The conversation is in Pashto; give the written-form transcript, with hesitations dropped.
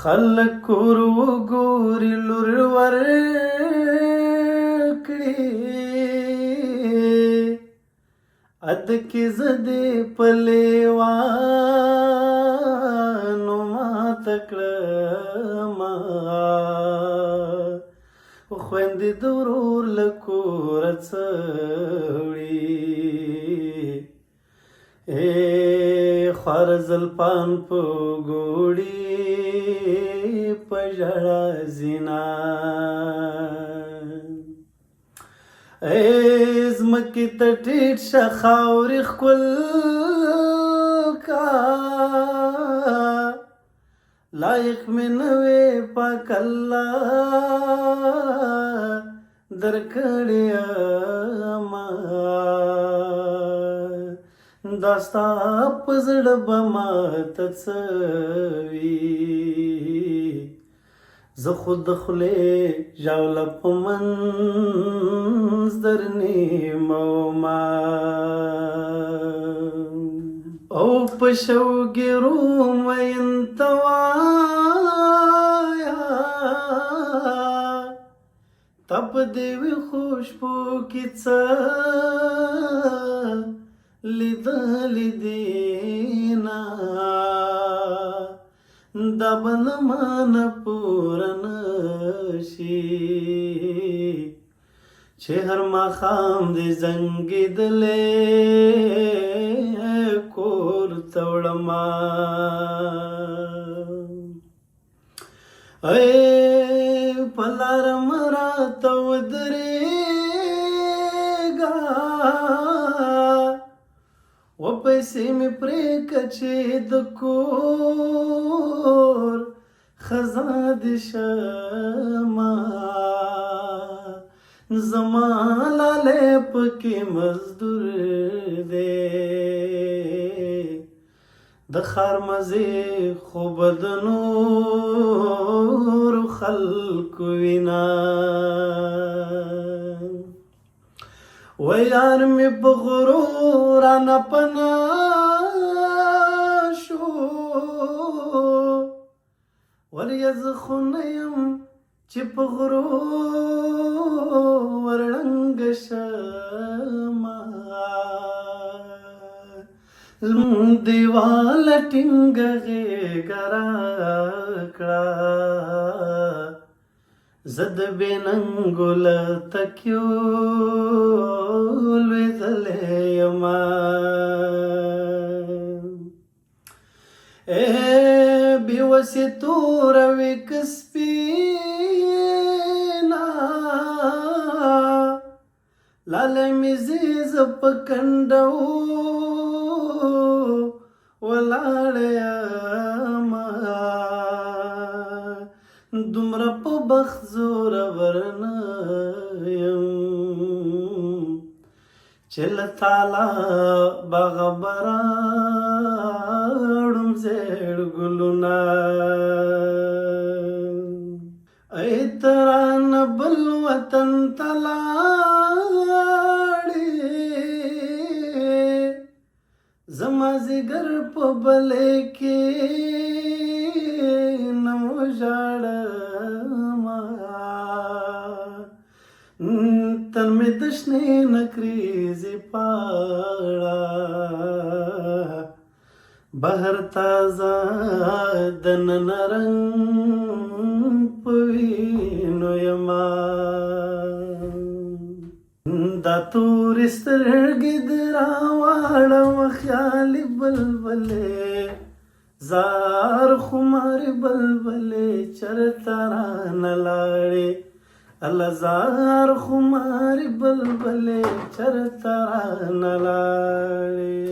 خلک کور وګوري لور ورکړي ادکې زه دې په لیوانو ماته کړمه خویندې د ورور له کوره څه وړي خوار زلپان په ګوړي په ژړا زینا ځمکې ته ټیټ شه خاورې ښکل کا لایق مې نه وې پاک الله درکړې اما دا ستا په زړه به ماته څه وي زه خو د خولې ژاوله په منځ درنیمه ومه او په شوګیرو مین ته وایه تا په دې ویښو شپو کې څه لیدلې دینه دا به له مانه پوره نشي چې هر ماښام دې زنګېدلې کور ته وړمه په لاره مه راته ودرېږه و پیسې مې پرې که چې د کور خزا دې شمه زما لالی پکې مزدور دی د ښار مزې خو به د نورو خلکو وینه و یار مې په غرور رانه پناه شو ولې زه خو نه یم چې په غرور ړنګه شمه دیواله ټینګه غېږه راکړه زه د بې ننګو له تکیو لوېدلی یمه بې وسې توره وې که سپینه لالی مې زیزه په کنډه ولاړه یمه دومره په بخت زورور نه یم چې له تالابه به راوړم زیړ ګلونه ای ته رانه بل وطن ته لاړې زما ځیګر په بلې کې نه وژاړمه تن مې د شنې نکریزې پاړه بهر تازه دننه رنګ په وینو یمه دا تورې سترګې دې راواړوه خیالي بلبلې زار خمارې بلبلې چرته رانه لاړې الله زار خمارې بلبلې چرته رانه لاړې